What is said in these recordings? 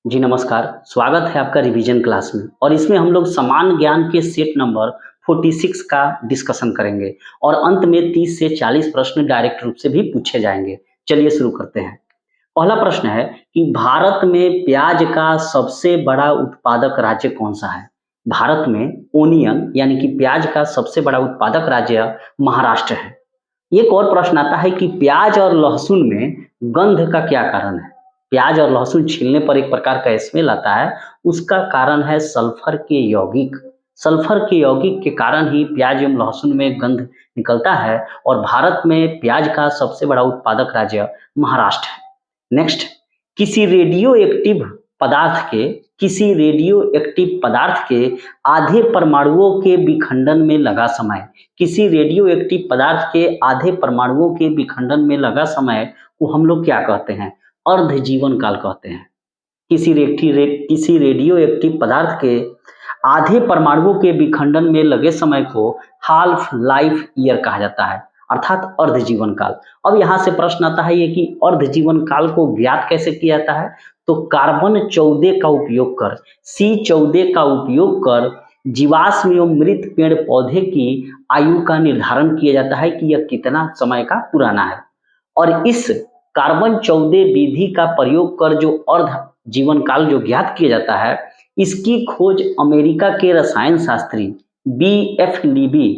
जी नमस्कार, स्वागत है आपका रिवीजन क्लास में और इसमें हम लोग समान ज्ञान के सेट नंबर 46 का डिस्कशन करेंगे और अंत में 30 से 40 प्रश्न डायरेक्ट रूप से भी पूछे जाएंगे। चलिए शुरू करते हैं। पहला प्रश्न है कि भारत में प्याज का सबसे बड़ा उत्पादक राज्य कौन सा है? भारत में ओनियन यानी कि प्याज का सबसे बड़ा उत्पादक राज्य महाराष्ट्र है। एक और प्रश्न आता है कि प्याज और लहसुन में गंध का क्या कारण है? प्याज और लहसुन छीलने पर एक प्रकार का स्मेल आता है, उसका कारण है सल्फर के यौगिक। सल्फर के यौगिक के कारण ही प्याज एवं लहसुन में गंध निकलता है और भारत में प्याज का सबसे बड़ा उत्पादक राज्य महाराष्ट्र है। नेक्स्ट, किसी रेडियो एक्टिव पदार्थ के किसी रेडियो एक्टिव पदार्थ के आधे परमाणुओं के विखंडन में लगा समय, किसी रेडियो एक्टिव पदार्थ के आधे परमाणुओं के विखंडन में लगा समय को हम लोग क्या कहते हैं? अर्ध जीवन काल कहते हैं। किसी रेडियो एक्टिव पदार्थ के आधे परमाणुओं के विखंडन में लगे समय को हाल्फ लाइफ ईयर कहा जाता है, अर्थात अर्ध जीवन काल। अब यहाँ से प्रश्न आता है ये कि अर्ध जीवन काल को ज्ञात कैसे किया जाता है? तो कार्बन 14 का उपयोग कर, C14 का उपयोग कर जीवाश्म एवं मृत पेड़ पौधे की आयु का निर्धारण किया जाता है कि यह कितना समय का पुराना है। और इस कार्बन 14 विधि का प्रयोग कर जो अर्ध जीवन काल जो ज्ञात किया जाता है, इसकी खोज अमेरिका के रसायन शास्त्री बी एफ लीबी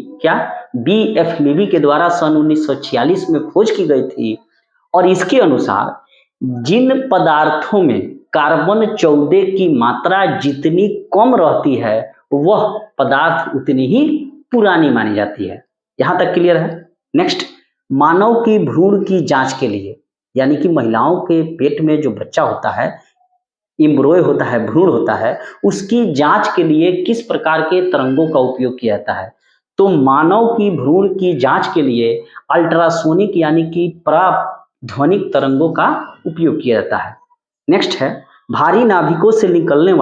के द्वारा सन 1946 में खोज की गई थी। और इसके अनुसार जिन पदार्थों में कार्बन 14 की मात्रा जितनी कम रहती है वह पदार्थ उतनी ही पुरानी मानी जाती है। यहां तक क्लियर है? नेक्स्ट, मानव की भ्रूण की जांच के लिए यानी कि महिलाओं के पेट में जो बच्चा होता है, इम्ब्रोय होता है, भ्रूण होता है, उसकी जांच के लिए किस प्रकार के तरंगों का उपयोग किया जाता है? तो मानव की भ्रूण की जांच के लिए अल्ट्रासोनिक यानी कि पराध्वनिक तरंगों का उपयोग किया जाता है। नेक्स्ट है, भारी नाभिकों से निकलने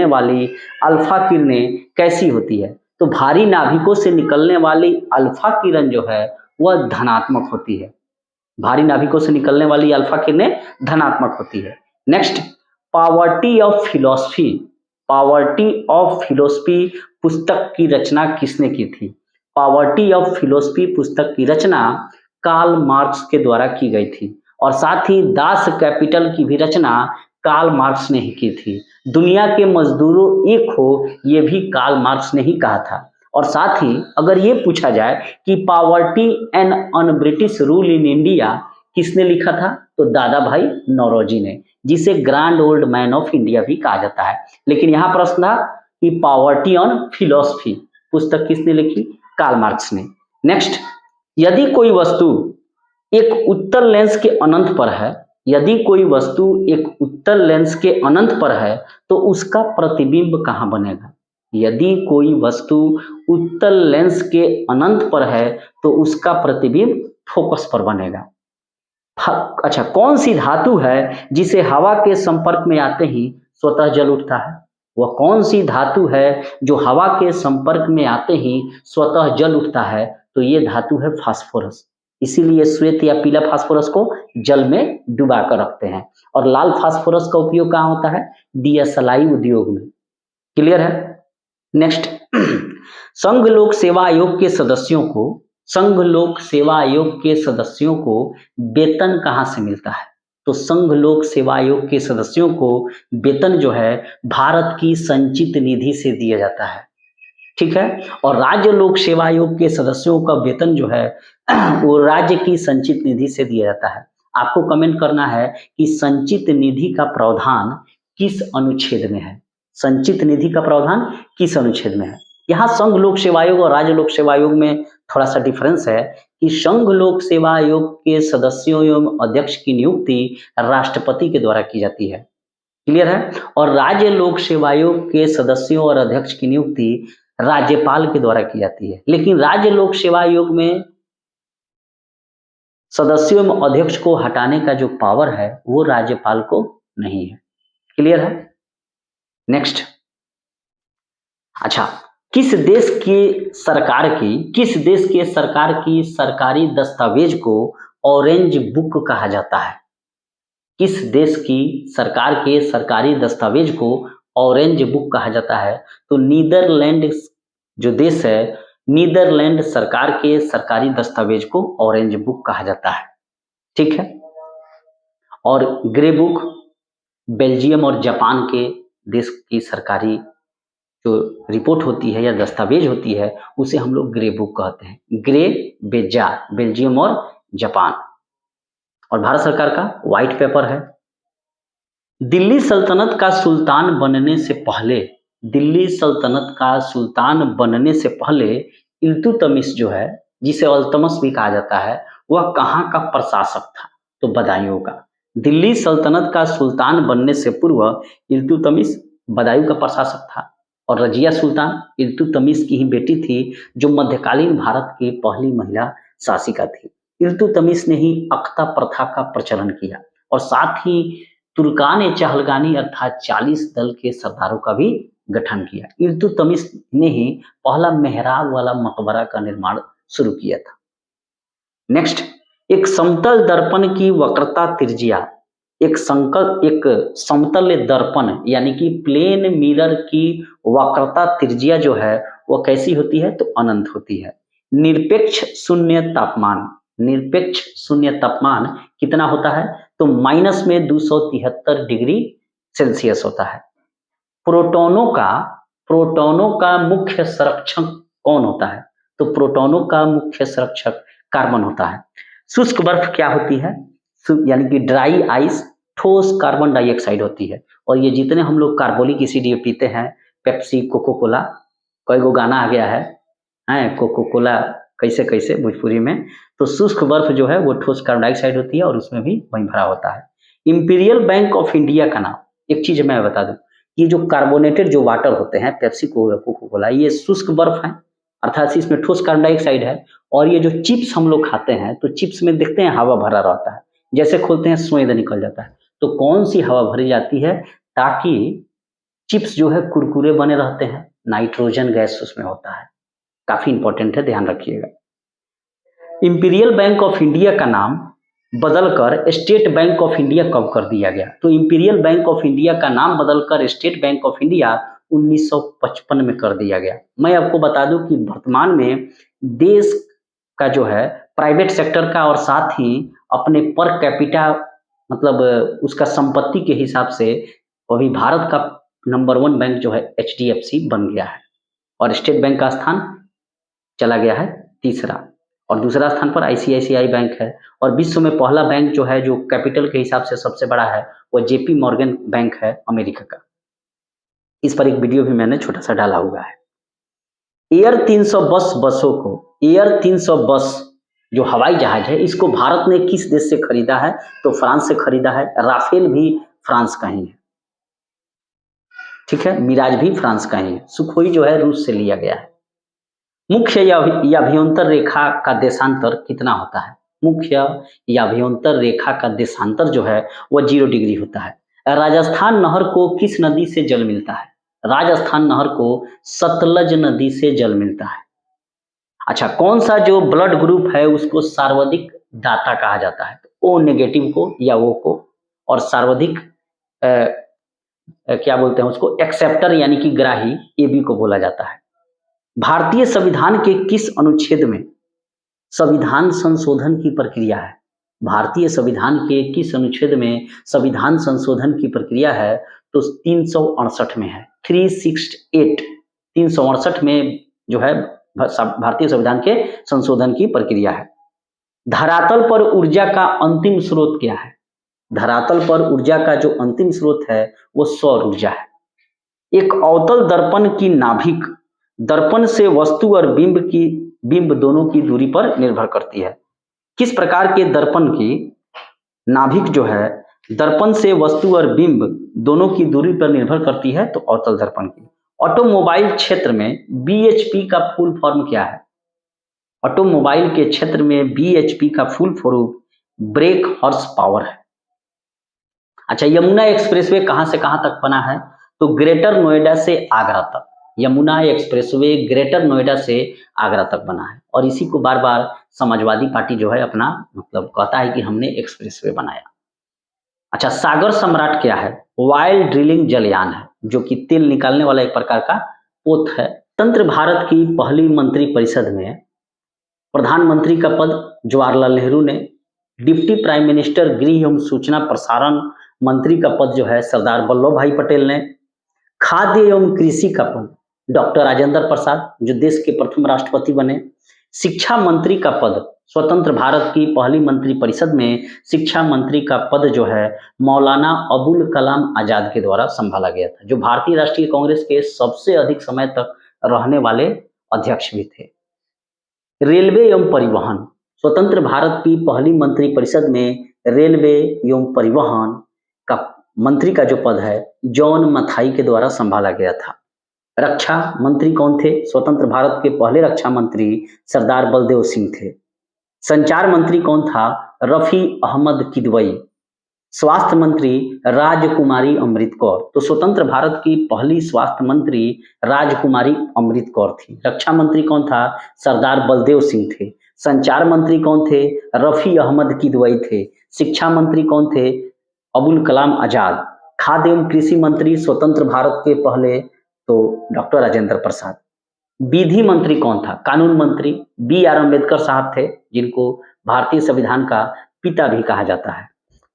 वाली अल्फा किरणें कैसी होती है? तो भारी नाभिकों से निकलने वाली अल्फा किरण जो है वह धनात्मक होती है। भारी नाभिकों से निकलने वाली अल्फा किरणें धनात्मक होती है। नेक्स्ट, पॉवर्टी ऑफ फिलोसफी पुस्तक की रचना किसने की थी? पॉवर्टी ऑफ फिलोसफी पुस्तक की रचना कार्ल मार्क्स के द्वारा की गई थी और साथ ही दास कैपिटल की भी रचना कार्ल मार्क्स ने ही की थी। दुनिया के मजदूरों एक हो, ये भी कार्ल मार्क्स ने ही कहा था। और साथ ही अगर ये पूछा जाए कि poverty and un British rule in India किसने लिखा था? तो दादा भाई नौरोजी ने, जिसे grand old man of India भी कहा जाता है। लेकिन यहाँ प्रश्न था कि पॉवर्टी ऑन फिलोसफी पुस्तक किसने लिखी? कार्ल मार्क्स ने। नेक्स्ट, यदि कोई वस्तु एक उत्तल लेंस के अनंत पर है, यदि कोई वस्तु एक उत्तल लेंस के अनंत पर है तो उसका प्रतिबिंब कहाँ बनेगा? यदि कोई वस्तु उत्तल लेंस के अनंत पर है तो उसका प्रतिबिंब फोकस पर बनेगा। अच्छा, कौन सी धातु है जिसे हवा के संपर्क में आते ही स्वतः जल उठता है? वह कौन सी धातु है जो हवा के संपर्क में आते ही स्वतः जल उठता है? तो ये धातु है फास्फोरस। इसीलिए श्वेत या पीला फास्फोरस को जल में डुबा कर रखते हैं और लाल फास्फोरस का उपयोग कहाँ होता है? डीएसएलआई उद्योग में। क्लियर है? नेक्स्ट, संघ लोक सेवा आयोग के सदस्यों को वेतन कहाँ से मिलता है? तो संघ लोक सेवा आयोग के सदस्यों को वेतन जो है भारत की संचित निधि से दिया जाता है। ठीक है? और राज्य लोक सेवा आयोग के सदस्यों का वेतन जो है वो राज्य की संचित निधि से दिया जाता है। आपको कमेंट करना है कि संचित निधि का प्रावधान किस अनुच्छेद में है? संचित निधि का प्रावधान किस अनुच्छेद में है? यहाँ संघ लोक सेवा आयोग और राज्य लोक सेवा आयोग में थोड़ा सा डिफरेंस है कि संघ लोक सेवा आयोग के सदस्यों एवं अध्यक्ष की नियुक्ति राष्ट्रपति के द्वारा की जाती है। क्लियर है? और राज्य लोक सेवा आयोग के सदस्यों और अध्यक्ष की नियुक्ति राज्यपाल के द्वारा की जाती है। लेकिन राज्य लोक सेवा आयोग में सदस्यों एवं अध्यक्ष को हटाने का जो पावर है वो राज्यपाल को नहीं है। क्लियर है? नेक्स्ट, अच्छा, किस देश के सरकार की सरकारी दस्तावेज को ऑरेंज बुक कहा जाता है? किस देश की सरकार के सरकारी दस्तावेज को ऑरेंज बुक कहा जाता है? तो नीदरलैंड जो देश है, नीदरलैंड सरकार के सरकारी दस्तावेज को ऑरेंज बुक कहा जाता है। ठीक है। और ग्रे बुक बेल्जियम और जापान के देश की सरकारी जो रिपोर्ट होती है या दस्तावेज होती है उसे हम लोग ग्रे बुक कहते हैं। ग्रे बेजा बेल्जियम और जापान। और भारत सरकार का व्हाइट पेपर है। दिल्ली सल्तनत का सुल्तान बनने से पहले, दिल्ली सल्तनत का सुल्तान बनने से पहले इल्तुतमिश जो है, जिसे अल्तमश भी कहा जाता है, वह कहाँ का प्रशासक था? तो बदायूं का। दिल्ली सल्तनत का सुल्तान बनने से पूर्व इल्तुतमिश बदायूं का प्रशासक था। और रजिया सुल्तान इल्तुतमिश की ही बेटी थी, जो मध्यकालीन भारत की पहली महिला शासिका थी। इल्तुतमिश ने ही अख्ता प्रथा का प्रचलन किया और साथ ही तुर्कान चहलगानी अर्थात 40 दल के सरदारों का भी गठन किया। इल्तुतमिश ने ही पहला मेहराब वाला मकबरा का निर्माण शुरू किया था। नेक्स्ट, एक समतल दर्पण की वक्रता त्रिज्या, एक समतल दर्पण यानी कि प्लेन मिरर की वक्रता त्रिज्या जो है वो कैसी होती है? तो अनंत होती है। निरपेक्ष शून्य तापमान, निरपेक्ष शून्य तापमान कितना होता है? तो माइनस में 273 डिग्री सेल्सियस होता है। प्रोटॉनों का मुख्य संरक्षक कौन होता है? तो प्रोटॉनों का मुख्य संरक्षक कार्बन होता है। शुष्क बर्फ क्या होती है? यानी कि ड्राई आइस ठोस कार्बन डाइऑक्साइड होती है। और ये जितने हम लोग कार्बोलिक एसिड पीते हैं, पेप्सी, कोको कोला, कई गो गाना आ गया है कोको कोला कैसे कैसे भोजपुरी में, तो शुष्क बर्फ जो है वो ठोस कार्बन डाइऑक्साइड होती है और उसमें भी वही भरा होता है। इंपीरियल बैंक ऑफ इंडिया का नाम, एक चीज मैं बता दूं, ये जो कार्बोनेटेड जो वाटर होते हैं, पेप्सी, कोको कोला, ये शुष्क बर्फ है, अर्थात इसमें ठोस कार्बन डाइऑक्साइड है। और ये जो चिप्स हम लोग खाते हैं, तो चिप्स में देखते हैं हवा भरा रहता है, जैसे खोलते हैं स्वेद निकल जाता है। तो कौन सी हवा भरी जाती है ताकि चिप्स जो है कुरकुरे बने रहते हैं? नाइट्रोजन गैस उसमें होता है। काफी इंपॉर्टेंट है, ध्यान रखिएगा। इंपीरियल बैंक ऑफ इंडिया का नाम बदलकर स्टेट बैंक ऑफ इंडिया कब कर दिया गया? तो इंपीरियल बैंक ऑफ इंडिया का नाम बदलकर स्टेट बैंक ऑफ इंडिया 1955 में कर दिया गया। मैं आपको बता दूं कि वर्तमान में देश का जो है प्राइवेट सेक्टर का और साथ ही अपने पर कैपिटा मतलब उसका संपत्ति के हिसाब से अभी भारत का नंबर 1 बैंक जो है HDFC बन गया है। और स्टेट बैंक का स्थान चला गया है तीसरा, और दूसरा स्थान पर ICICI बैंक है। और विश्व में पहला बैंक जो है, जो कैपिटल के हिसाब से सबसे बड़ा है, वो JP मॉर्गन बैंक है अमेरिका का। इस पर एक वीडियो भी मैंने छोटा सा डाला हुआ है। एयर 300 बसों को, एयर 300 बस जो हवाई जहाज है, इसको भारत ने किस देश से खरीदा है? तो फ्रांस से खरीदा है। राफेल भी फ्रांस का ही है। ठीक है, मिराज भी फ्रांस का ही है। सुखोई जो है रूस से लिया गया है। मुख्य या अभ्यंतर रेखा का देशांतर कितना होता है? मुख्य या अभ्यंतर रेखा का देशांतर जो है वह 0 डिग्री होता है। राजस्थान नहर को किस नदी से जल मिलता है? राजस्थान नहर को सतलज नदी से जल मिलता है। अच्छा, कौन सा जो ब्लड ग्रुप है उसको सर्वाधिक दाता कहा जाता है? ओ नेगेटिव को या ओ को। और सर्वाधिक क्या बोलते हैं उसको? एक्सेप्टर यानी कि ग्राही, AB को बोला जाता है। भारतीय संविधान के किस अनुच्छेद में संविधान संशोधन की प्रक्रिया है? भारतीय संविधान के किस अनुच्छेद में संविधान संशोधन की प्रक्रिया है? तो 368 में है। 368 368 में जो है भारतीय संविधान के संशोधन की प्रक्रिया है। धरातल पर ऊर्जा का अंतिम स्रोत क्या है? धरातल पर ऊर्जा का जो अंतिम स्रोत है वो सौर ऊर्जा है। एक अवतल दर्पण की नाभिक दर्पण से वस्तु और बिंब दोनों की दूरी पर निर्भर करती है। किस प्रकार के दर्पण की नाभिक जो है दर्पण से वस्तु और बिंब दोनों की दूरी पर निर्भर करती है? तो अवतल दर्पण की। ऑटोमोबाइल क्षेत्र में BHP का फुल फॉर्म क्या है? ऑटोमोबाइल के क्षेत्र में BHP का full form break horse power है। अच्छा, यमुना एक्सप्रेसवे कहां से कहां तक बना है? तो ग्रेटर नोएडा से आगरा तक। यमुना एक्सप्रेसवे ग्रेटर नोएडा से आगरा तक बना है। और इसी को बार बार समाजवादी पार्टी जो है अपना मतलब कहता है कि हमने एक्सप्रेसवे बनाया। अच्छा, सागर सम्राट क्या है? ऑयल ड्रिलिंग जलयान है, जो कि तेल निकालने वाला एक प्रकार का पोत है। स्वतंत्र भारत की पहली मंत्रिपरिषद में प्रधानमंत्री का पद जवाहरलाल नेहरू ने, डिप्टी प्राइम मिनिस्टर गृह एवं सूचना प्रसारण मंत्री का पद जो है सरदार वल्लभ भाई पटेल ने, खाद्य एवं कृषि का पद डॉक्टर राजेंद्र प्रसाद जो देश के प्रथम राष्ट्रपति बने, शिक्षा मंत्री का पद स्वतंत्र भारत की पहली मंत्रिपरिषद में शिक्षा मंत्री का पद जो है मौलाना अबुल कलाम आजाद के द्वारा संभाला गया था, जो भारतीय राष्ट्रीय कांग्रेस के सबसे अधिक समय तक रहने वाले अध्यक्ष भी थे। रेलवे एवं परिवहन, स्वतंत्र भारत की पहली मंत्रिपरिषद में रेलवे एवं परिवहन का मंत्री का जो पद है जॉन मथाई के द्वारा संभाला गया था। रक्षा मंत्री कौन थे? स्वतंत्र भारत के पहले रक्षा मंत्री सरदार बलदेव सिंह थे। संचार मंत्री कौन था? रफी अहमद किदवई। स्वास्थ्य मंत्री राजकुमारी अमृत कौर। तो स्वतंत्र भारत की पहली स्वास्थ्य मंत्री राजकुमारी अमृत कौर थी। रक्षा मंत्री कौन था? सरदार बलदेव सिंह थे। संचार मंत्री कौन थे? रफी अहमद किदवई थे। शिक्षा मंत्री कौन थे? अबुल कलाम आजाद। खाद्य एवं कृषि मंत्री स्वतंत्र भारत के पहले तो डॉक्टर राजेंद्र प्रसाद। विधि मंत्री कौन था? कानून मंत्री बी आर अम्बेडकर साहब थे, जिनको भारतीय संविधान का पिता भी कहा जाता है।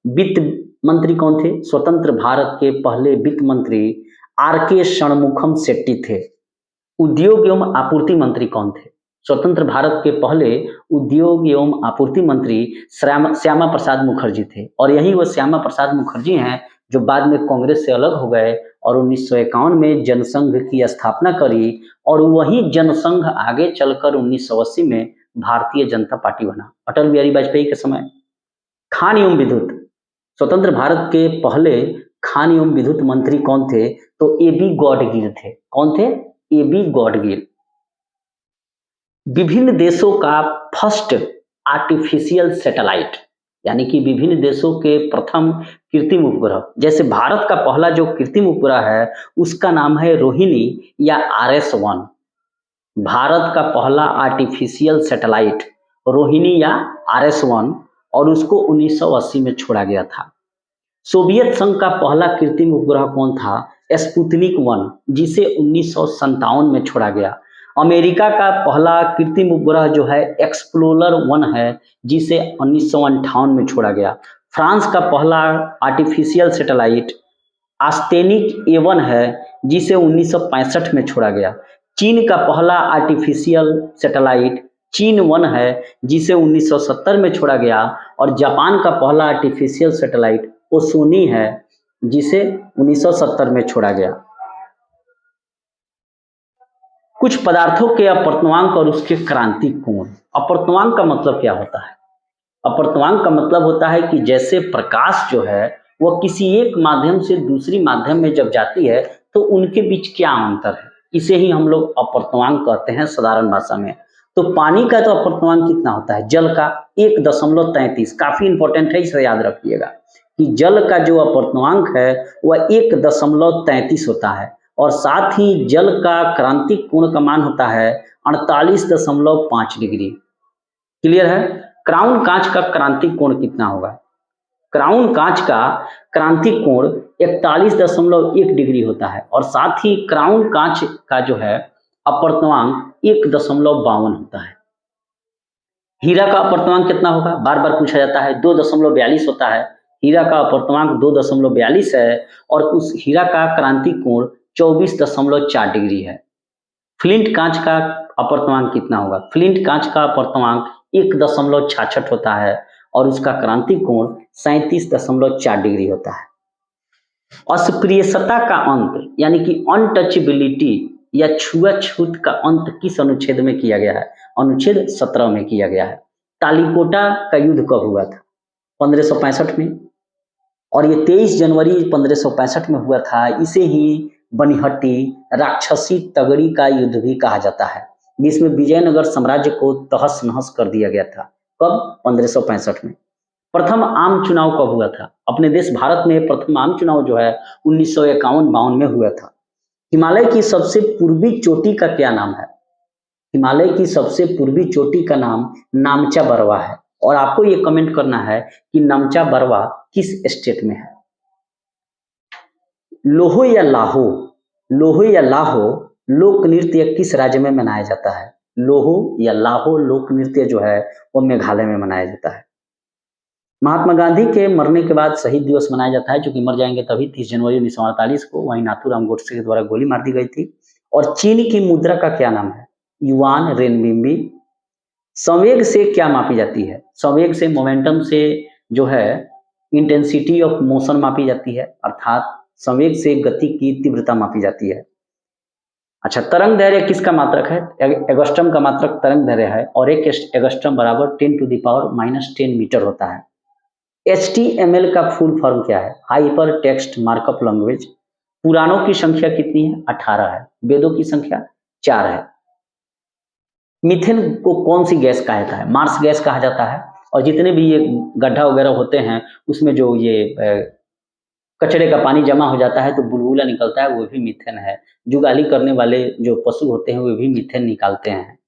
वित्त मंत्री कौन थे? स्वतंत्र भारत के पहले वित्त मंत्री आर के षणमुखम शेट्टी थे। उद्योग एवं आपूर्ति मंत्री कौन थे? स्वतंत्र भारत के पहले उद्योग एवं आपूर्ति मंत्री श्यामा प्रसाद मुखर्जी थे, और यही वो श्यामा प्रसाद मुखर्जी हैं जो बाद में कांग्रेस से अलग हो गए और 1951 में जनसंघ की स्थापना करी, और वही जनसंघ आगे चलकर 1980 में भारतीय जनता पार्टी बना अटल बिहारी वाजपेयी के समय। खान एवं विद्युत, स्वतंत्र भारत के पहले खान एवं विद्युत मंत्री कौन थे? तो ए बी गॉडगिल थे। कौन थे? A B Gadgil. विभिन्न देशों का फर्स्ट आर्टिफिशियल सैटेलाइट, यानी कि विभिन्न देशों के प्रथम कृत्रिम उपग्रह, जैसे भारत का पहला जो कृत्रिम उपग्रह है उसका नाम है रोहिणी या RS-1। भारत का पहला आर्टिफिशियल सैटेलाइट रोहिणी या RS-1, और उसको 1980 में छोड़ा गया था। सोवियत संघ का पहला कृत्रिम उपग्रह कौन था? स्पुतनिक 1, जिसे 1957 में छोड़ा गया। अमेरिका का पहला कृत्रिम उपग्रह जो है एक्सप्लोरर 1 है, जिसे 1958 में छोड़ा गया। फ्रांस का पहला आर्टिफिशियल सैटेलाइट आस्टेनिक A1 है, जिसे 1965 में छोड़ा गया। चीन का पहला आर्टिफिशियल सैटेलाइट चीन 1 है, जिसे 1970 में छोड़ा गया, और जापान का पहला आर्टिफिशियल सैटेलाइट ओसोनी है, जिसे 1970 में छोड़ा गया। कुछ पदार्थों के अपवर्तनांक और उसके क्रांतिक कोण। अपवर्तनांक का मतलब क्या होता है? अपवर्तनांक का मतलब होता है कि जैसे प्रकाश जो है वह किसी एक माध्यम से दूसरी माध्यम में जब जाती है तो उनके बीच क्या अंतर है, इसे ही हम लोग अपवर्तनांक कहते हैं साधारण भाषा में। तो पानी का तो अपवर्तनांक कितना होता है? जल का 1.33। काफी इंपॉर्टेंट है, इसे याद रखिएगा कि जल का जो अपवर्तनांक है वह 1.33 होता है, और साथ ही जल का क्रांतिक कोण का मान होता है 48.5 डिग्री। क्लियर है? क्राउन कांच का क्रांतिक कोण कितना होगा? क्राउन कांच का क्रांतिक कोण 41.1 डिग्री होता है, और साथ ही क्राउन कांच का जो है अपवर्तनांक 1.52 होता है। हीरा का अपवर्तनांक कितना होगा? बार बार पूछा जाता है। 2.42 होता है। हीरा का अपवर्तनांक 2.42 है, और उस हीरा का क्रांतिक कोण 24.4 डिग्री है। फ्लिंट कांच का अपवर्तनांक कितना होगा? फ्लिंट कांच का अपवर्तनांक 1.66 होता है, और उसका क्रांतिक कोण 37.4 डिग्री होता है। अस्पृश्यता का अंत यानी कि अनटचेबिलिटी या छुआछूत का अंत किस अनुच्छेद में किया गया है? अनुच्छेद 17 में किया गया है। तालीकोटा का युद्ध कब हुआ था? 1565 में, और ये 23 जनवरी 1565 में हुआ था। इसे ही बनिहट्टी राक्षसी तगड़ी का युद्ध भी कहा जाता है, जिसमें विजयनगर साम्राज्य को तहस नहस कर दिया गया था। कब? 1565 में। प्रथम आम चुनाव कब हुआ था? अपने देश भारत में प्रथम आम चुनाव जो है 1951-52 में हुआ था। हिमालय की सबसे पूर्वी चोटी का क्या नाम है? हिमालय की सबसे पूर्वी चोटी का नाम नामचा बरवा है। और आपको ये कमेंट करना है कि नमचा बरवा किस स्टेट में है। लोहो या लाहो, लोहो या लाहो लोक नृत्य किस राज्य में मनाया जाता है। लोहो या लाहो लोक नृत्य जो है वो मेघालय में मनाया जाता है। महात्मा गांधी के मरने के बाद शहीद दिवस मनाया जाता है, क्योंकि मर जाएंगे तभी 30 जनवरी 1948 को वहीं नाथूराम गोडसे के द्वारा गोली मार दी गई थी। और चीन की मुद्रा का क्या नाम है। युआन, रेनबिंबी। संवेग से क्या मापी जाती है। संवेग से, मोमेंटम से जो है इंटेंसिटी ऑफ मोशन मापी जाती है, अर्थात संवेग से गति की तीव्रता मापी जाती है। अच्छा, तरंग दैर्घ्य किसका मात्रक है। एगस्ट्रम का मात्रक तरंग दैर्घ्य है और एक एगस्ट्रम बराबर 10⁻⁻10 मीटर होता है। HTML का फुल फॉर्म क्या है। Hyper text markup language. पुराणों की संख्या कितनी है। 18 है। वेदों की संख्या 4 है। मीथेन को कौन सी गैस कहा जाता है। मार्स गैस कहा जाता है। और जितने भी ये गड्ढा वगैरह होते हैं उसमें जो ये कचरे का पानी जमा हो जाता है तो बुलबुला निकलता है, वो भी मीथेन है। जुगाली करने वाले जो पशु होते हैं वो भी मीथेन निकालते हैं।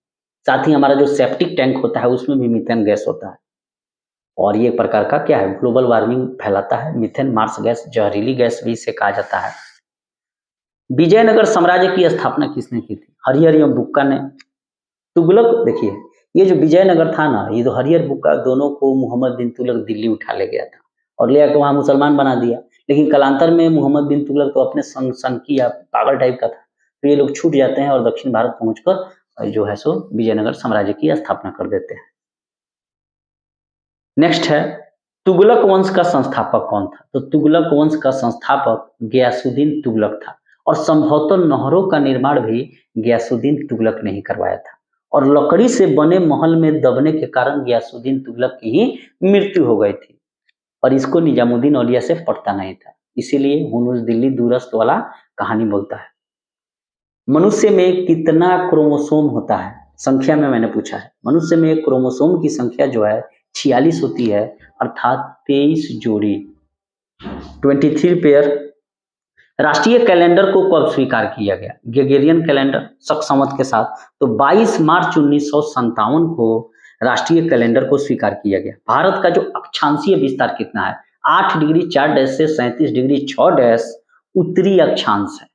साथ ही हमारा जो सेप्टिक टैंक होता है उसमें भी मीथेन गैस होता है। और ये एक प्रकार का क्या है, ग्लोबल वार्मिंग फैलाता है। मीथेन मार्स गैस जहरीली गैस भी इसे कहा जाता है। विजयनगर साम्राज्य की स्थापना किसने की थी। हरिहर एवं बुक्का ने। तुगलक, देखिए ये जो विजयनगर था ना, ये तो हरिहर बुक्का दोनों को मोहम्मद बिन तुगलक दिल्ली उठा ले गया था और ले आकर वहां मुसलमान बना दिया। लेकिन कालांतर में मोहम्मद बिन तुगलक तो अपने सनकी या पागल टाइप का था, तो ये लोग छूट जाते हैं और दक्षिण भारत पहुंचकर जो है सो विजयनगर साम्राज्य की स्थापना कर देते हैं। नेक्स्ट है, तुगलक वंश का संस्थापक कौन था। तो तुगलक वंश का संस्थापक गयासुद्दीन तुगलक था और संभवतः नहरों का निर्माण भी गयासुद्दीन तुगलक ने ही करवाया था। और लकड़ी से बने महल में दबने के कारण गयासुद्दीन तुगलक की ही मृत्यु हो गई थी और इसको निजामुद्दीन औलिया से पटता नहीं था, इसीलिए हुनूस दिल्ली दूरस्त वाला कहानी बोलता है। मनुष्य में कितना क्रोमोसोम होता है। संख्या में मैंने पूछा है। मनुष्य में क्रोमोसोम की संख्या जो है 46 होती है, अर्थात 23 जोड़ी, 23 पेयर। राष्ट्रीय कैलेंडर को कब स्वीकार किया गया। ग्रेगोरियन कैलेंडर शक के साथ, तो 22 मार्च 1957 को राष्ट्रीय कैलेंडर को स्वीकार किया गया। भारत का जो अक्षांशीय विस्तार कितना है, 8 डिग्री 4 डैश से 37 डिग्री 6 डैश उत्तरी अक्षांश है।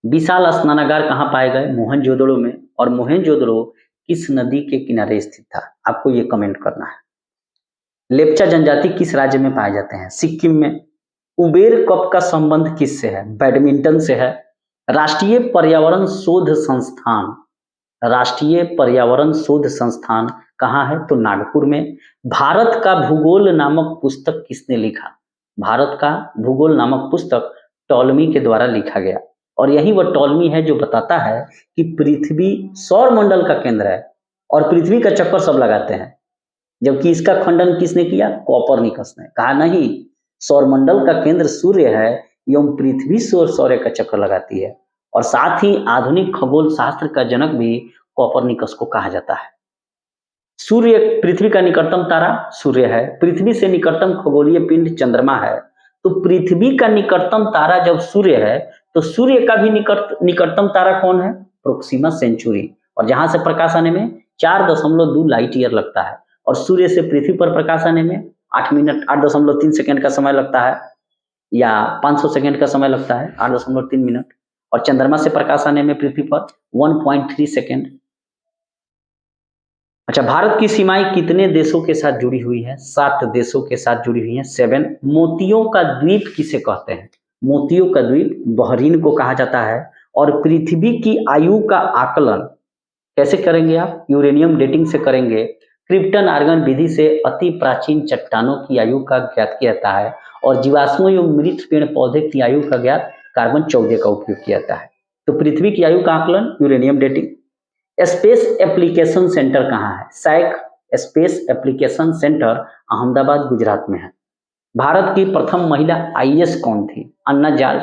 विशाल स्नानागार कहाँ पाए गए। मोहनजोदड़ो में। और मोहनजोदड़ो किस नदी के किनारे स्थित था, आपको ये कमेंट करना है। लेप्चा जनजाति किस राज्य में पाए जाते हैं। सिक्किम में। उबेर कप का संबंध किससे है। बैडमिंटन से है। राष्ट्रीय पर्यावरण शोध संस्थान, राष्ट्रीय पर्यावरण शोध संस्थान कहाँ है, तो नागपुर में। भारत का भूगोल नामक पुस्तक किसने लिखा। भारत का भूगोल नामक पुस्तक टॉलमी के द्वारा लिखा गया। और यही वह टॉलमी है जो बताता है कि पृथ्वी सौर मंडल का केंद्र है और पृथ्वी का चक्कर सब लगाते हैं, जबकि इसका खंडन किसने किया, कोपरनिकस ने। कहा नहीं, सौरमंडल का केंद्र सूर्य है एवं पृथ्वी सौर्य का चक्कर लगाती है। और साथ ही आधुनिक खगोल शास्त्र का जनक भी कोपरनिकस को कहा जाता है। सूर्य पृथ्वी का निकटतम तारा सूर्य है। पृथ्वी से निकटतम खगोलीय पिंड चंद्रमा है। तो पृथ्वी का निकटतम तारा जब सूर्य है तो सूर्य का भी निकटतम तारा कौन है, प्रोक्सिमा सेंचुरी। और जहां से प्रकाश आने में 4.2 लाइट ईयर लगता है और सूर्य से पृथ्वी पर प्रकाश आने में 8.3 सेकंड का समय लगता है या 500 सेकंड का समय लगता है, 8.3 मिनट। और चंद्रमा से प्रकाश आने में पृथ्वी पर 1.3 सेकंड। अच्छा, भारत की सीमाएं कितने देशों के साथ जुड़ी हुई है। 7 देशों के साथ जुड़ी हुई है, 7। मोतियों का द्वीप किसे कहते हैं। मोतियों का द्वीप बहरीन को कहा जाता है। और पृथ्वी की आयु का आकलन कैसे करेंगे आप, यूरेनियम डेटिंग से करेंगे। क्रिप्टन आर्गन विधि से अति प्राचीन चट्टानों की आयु का ज्ञात किया जाता है और जीवाश्मों एवं मृत पेड़ पौधे की आयु का ज्ञात कार्बन 14 का उपयोग किया जाता है। तो पृथ्वी की आयु का आकलन uranium dating. Space application centre कहाँ है, SAC space application centre Ahmedabad Gujarat में है। भारत की प्रथम महिला आईएएस कौन थी, अन्ना जाल।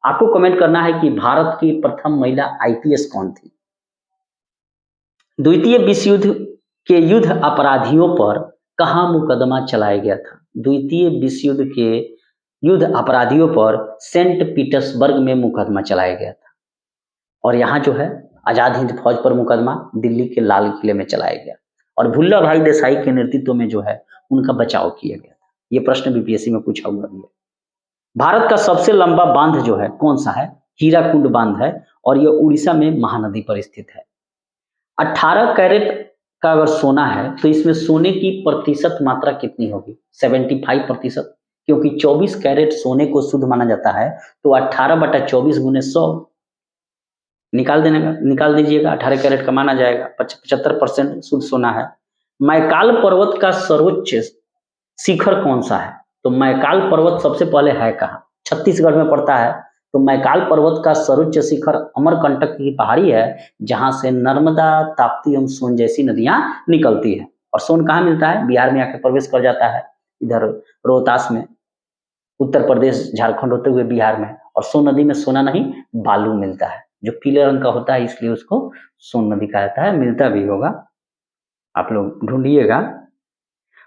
आपको कमेंट करना है कि भारत की प्रथम महिला आईपीएस कौन थी। द्वितीय विश्व युद्ध के युद्ध अपराधियों पर कहाँ मुकदमा चलाया गया था। द्वितीय विश्व युद्ध के युद्ध अपराधियों पर सेंट पीटर्सबर्ग में मुकदमा चलाया गया था। और यहाँ जो है आजाद हिंद फौज पर मुकदमा दिल्ली के लाल किले में चलाया गया। और भुल्ला भाई देसाई के नेतृत्व में जो है उनका बचाव किया गया था। ये प्रश्न बीपीएससी में पूछा हुआ भी है। भारत का सबसे लंबा बांध जो है कौन सा है? हीराकुंड बांध है और यह उड़ीसा में महानदी पर स्थित है। 18 कैरेट का अगर सोना है तो इसमें सोने की प्रतिशत मात्रा कितनी होगी? 75%, क्योंकि 24 कैरेट सोने को शुद्ध माना जाता है, तो 18/24 गुने 100 निकाल दीजिएगा, 18 कैरेट का माना जाएगा। 75% शुद्ध सोना है। मैकाल पर्वत का सर्वोच्च शिखर कौन सा है? तो मैकाल पर्वत सबसे पहले है कहाँ? छत्तीसगढ़ में पड़ता है। तो मैकाल पर्वत का सर्वोच्च शिखर अमरकंटक की पहाड़ी है, जहां से नर्मदा, ताप्ती एवं सोन जैसी नदियां निकलती है। और सोन कहाँ मिलता है? बिहार में आके प्रवेश कर जाता है, इधर रोहतास में, उत्तर प्रदेश झारखंड होते हुए बिहार में। और सोन नदी में सोना नहीं, बालू मिलता है, जो पीले रंग का होता है, इसलिए उसको सोन नदी कहा जाता है। मिलता भी होगा, आप लोग ढूंढिएगा।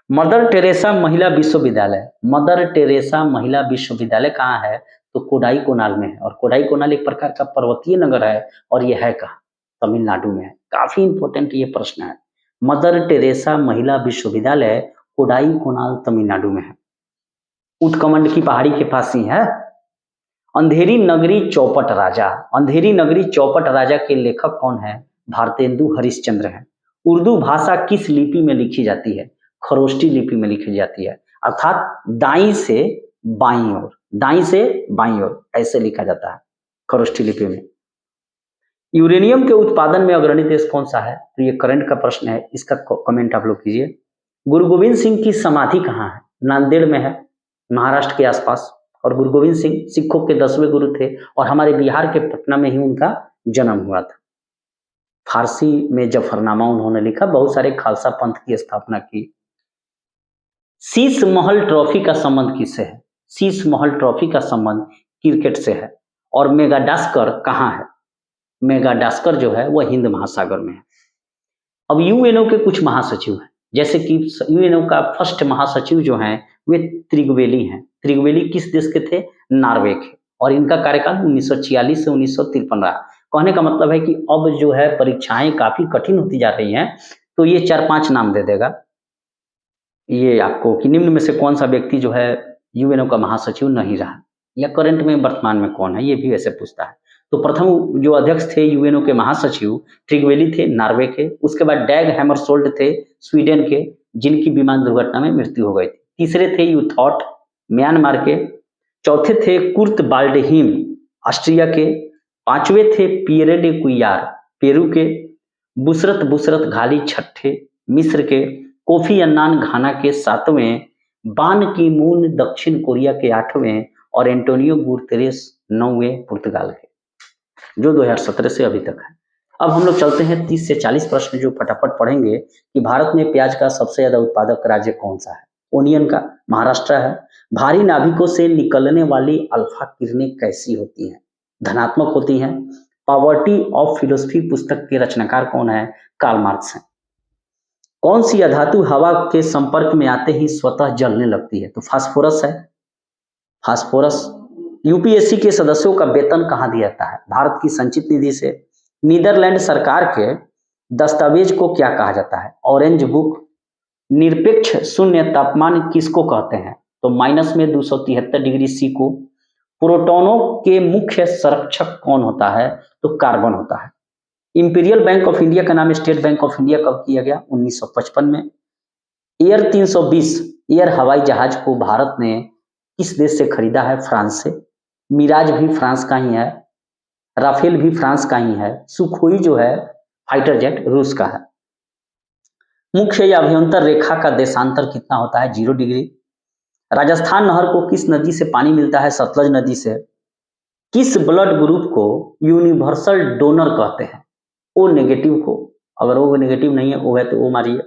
मदर टेरेसा महिला विश्वविद्यालय, मदर टेरेसा महिला विश्वविद्यालय कहाँ है? तो कोडाई कोनाल में है। और कोडाई कोनाल एक प्रकार का पर्वतीय नगर है और यह है कहाँ? तमिलनाडु में है। काफी इंपॉर्टेंट ये प्रश्न है। मदर टेरेसा महिला विश्वविद्यालय कोडाई कोनाल तमिलनाडु में है। उत्कमंड की पहाड़ी के पास ही है। अंधेरी नगरी चौपट राजा, अंधेरी नगरी चौपट राजा के लेखक कौन है? भारतेंदु हरिश्चंद्र है। उर्दू भाषा किस लिपि में लिखी जाती है? खरोष्टी लिपि में लिखी जाती है, अर्थात दाई से बाईं ओर, दाई से बाईं ओर ऐसे लिखा जाता है खरोष्टी लिपि में। यूरेनियम के उत्पादन में अग्रणी देश कौन सा है? तो ये करंट का प्रश्न है, इसका कमेंट आप लोग कीजिए। गुरु गोविंद सिंह की समाधि कहाँ है? नांदेड़ में है, महाराष्ट्र के आसपास। और गुरु गोविंद सिंह सिखों के 10वें गुरु थे और हमारे बिहार के पटना में ही उनका जन्म हुआ था। फारसी में जफरनामा उन्होंने लिखा, बहुत सारे खालसा पंथ की स्थापना की। शीश महल ट्रॉफी का संबंध किससे है? शीश महल ट्रॉफी का संबंध क्रिकेट से है। और मेगाडास्कर कहाँ है? मेगाडास्कर जो है वह हिंद महासागर में है। अब यूएनओ के कुछ महासचिव हैं, जैसे कि यूएनओ का फर्स्ट महासचिव जो हैं वे त्रिगवेली हैं। त्रिगवेली किस देश के थे? नॉर्वे के। और इनका कार्यकाल 1946 से 1953 रहा। कहने का मतलब है कि अब जो है परीक्षाएं काफी कठिन होती जा रही हैं, तो ये 4-5 नाम दे देगा ये आपको कि निम्न में से कौन सा व्यक्ति जो है यूएनओ का महासचिव नहीं रहा, या करंट में वर्तमान में कौन है, ये भी वैसे पूछता है। तो प्रथम जो अध्यक्ष थे यूएनओ के महासचिव ट्रिगवेली थे, नॉर्वे के। उसके बाद डैग हैमरशोल्ड थे, स्वीडन के, जिनकी विमान दुर्घटना में मृत्यु हो गई थी। तीसरे थे यूथॉट, म्यांमार के। चौथे थे कुर्त बाल्डहीम, ऑस्ट्रिया के। पांचवें थे पियरे डे कुइयार, पेरू के। बुशरत बुशरत घाली छठे, मिस्र के। कोफी अन्नान घाना के 7वें। बान की मून दक्षिण कोरिया के 8वें। और एंटोनियो गुतेरेस 9वें पुर्तगाल के, जो 2017 से अभी तक है। अब हम लोग चलते हैं 30 से 40 प्रश्न जो फटाफट पढ़ेंगे कि भारत में प्याज का सबसे ज्यादा उत्पादक राज्य कौन सा है? ओनियन का महाराष्ट्र है। भारी नाभिकों से निकलने वाली अल्फा किरणें कैसी होती हैं? धनात्मक होती हैं। पॉवर्टी ऑफ फिलोसफी पुस्तक के रचनाकार कौन है? कार्ल मार्क्स हैं। कौन सी अधातु हवा के संपर्क में आते ही स्वतः जलने लगती है? तो फास्फोरस है, फास्फोरस। यूपीएससी के सदस्यों का वेतन कहाँ दिया जाता है? भारत की संचित निधि से। नीदरलैंड सरकार के दस्तावेज को क्या कहा जाता है? Orange book. निरपेक्ष शून्य तापमान किसको कहते हैं? तो माइनस में 273 डिग्री सी को। प्रोटॉनों के मुख्य संरक्षक कौन होता है? तो कार्बन होता है। इंपीरियल बैंक ऑफ इंडिया का नाम स्टेट बैंक ऑफ इंडिया कब किया गया? 1955 में। एयर 320 एयर हवाई जहाज को भारत ने किस देश से खरीदा है? फ्रांस से। मिराज भी फ्रांस का ही है, राफेल भी फ्रांस का ही है। सुखोई जो है फाइटर जेट रूस का है। मुख्य या अभ्यंतर रेखा का देशांतर कितना होता है? 0 डिग्री। राजस्थान नहर को किस नदी से पानी मिलता है? सतलज नदी से। किस ब्लड ग्रुप को यूनिवर्सल डोनर कहते हैं? ओ नेगेटिव को। अगर ओ नेगेटिव नहीं है, ओ है तो ओ मारिए।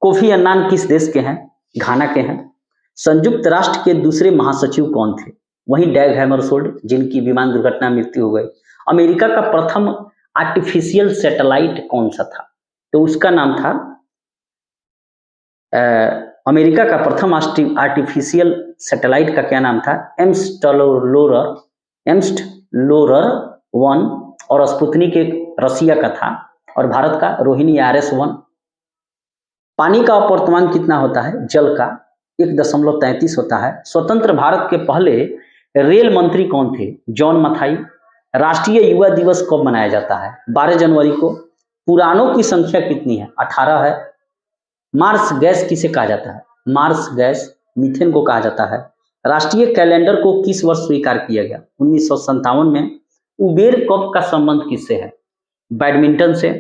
कोफी अन्नान किस देश के हैं? घाना के हैं। संयुक्त राष्ट्र के दूसरे महासचिव कौन थे? वही डैग हैमरशोल्ड, जिनकी विमान दुर्घटना मृत्यु हो गई। अमेरिका का प्रथम आर्टिफिशियल सैटेलाइट कौन सा था? तो उसका नाम था अमेरिका का प्रथम आर्टिफिशियल सैटेलाइट का क्या नाम था? एम्स्टलोरर 1। और स्पुतनिक एक रसिया का था। और भारत का रोहिणी RS-1। पानी का अपवर्तनांक कितना होता है? जल का 1.33 होता है। स्वतंत्र भारत के पहले रेल मंत्री कौन थे? जॉन मथाई। राष्ट्रीय युवा दिवस कब मनाया जाता है? 12 जनवरी को। पुराणों की संख्या कितनी है? 18 है। मार्स गैस किसे कहा जाता है? मार्स गैस मीथेन को कहा जाता है। राष्ट्रीय कैलेंडर को किस वर्ष स्वीकार किया गया? 1957 में। उबेर कप का संबंध किससे है? बैडमिंटन से।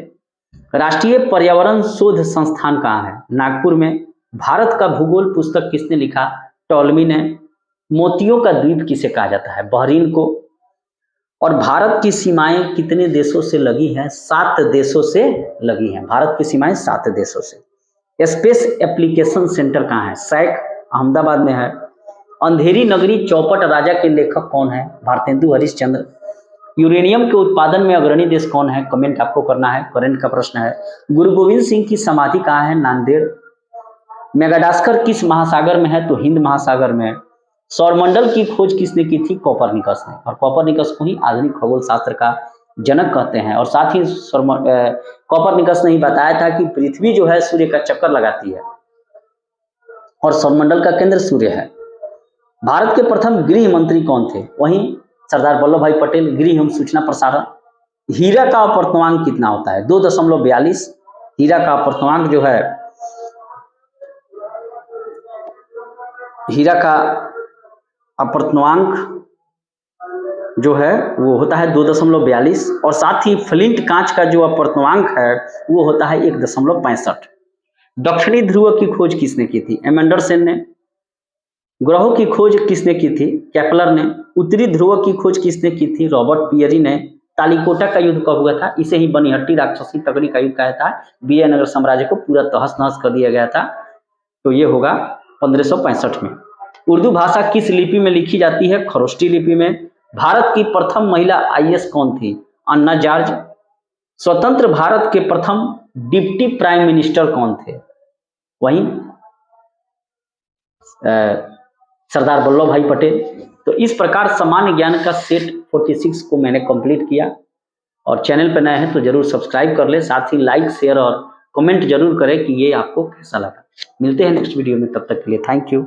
राष्ट्रीय पर्यावरण शोध संस्थान कहाँ है? नागपुर में। भारत का भूगोल पुस्तक किसने लिखा? टॉलमी ने। मोतियों का द्वीप किसे कहा जाता है? बहरीन को। और भारत की सीमाएं कितने देशों से लगी हैं? 7 देशों से लगी हैं। भारत की सीमाएं 7 देशों से। स्पेस एप्लीकेशन सेंटर कहाँ है? सैक अहमदाबाद में है। अंधेरी नगरी चौपट राजा के लेखक कौन है? भारतेंदु हरिश्चंद्र। यूरेनियम के उत्पादन में अग्रणी देश कौन है? कमेंट आपको करना है, करंट का प्रश्न है। गुरु गोविंद सिंह की समाधि कहाँ है? नांदेड़। मेगाडास्कर किस महासागर में है? तो हिंद महासागर में। सौरमंडल की खोज किसने की थी? कोपरनिकस ने। और कोपरनिकस को ही आधुनिक खगोल शास्त्र का जनक कहते हैं। और साथ ही कोपरनिकस ने ही बताया था कि पृथ्वी जो है सूर्य का चक्कर लगाती है और सौरमंडल का केंद्र सूर्य है। भारत के प्रथम गृह मंत्री कौन थे? वहीं सरदार वल्लभ भाई पटेल। गृह एवं सूचना प्रसारण। हीरा का अपवर्तनांक कितना होता है? 2.42। हीरा का अपवर्तनांक जो है, हीरा का अपवर्तनांक जो है वो होता है 2.42। और साथ ही फ्लिंट कांच का जो अपवर्तनांक है वो होता है 1.65। दक्षिणी ध्रुव की खोज किसने की थी? एम एंडरसन ने। ग्रहों की खोज किसने की थी? केपलर ने। उत्तरी ध्रुव की खोज किसने की थी? रॉबर्ट पियरी ने। तालिकोटा का युद्ध कब हुआ था? इसे ही बनिहट्टी राक्षसी तगड़ी का युद्ध कहा था। विजयनगर साम्राज्य को पूरा तहस नहस कर दिया गया था। तो ये होगा 1565 में। उर्दू भाषा किस लिपि में लिखी जाती है? खरोष्टी लिपि में। भारत की प्रथम महिला आईएएस कौन थी? अन्ना जॉर्ज। स्वतंत्र भारत के प्रथम डिप्टी प्राइम मिनिस्टर कौन थे? वहीं सरदार वल्लभ भाई पटेल। तो इस प्रकार सामान्य ज्ञान का सेट 46 को मैंने कंप्लीट किया। और चैनल पर नए हैं तो जरूर सब्सक्राइब कर ले, साथ ही लाइक शेयर और कमेंट जरूर करें कि ये आपको कैसा लगा। मिलते हैं नेक्स्ट वीडियो में, तब तक के लिए थैंक यू।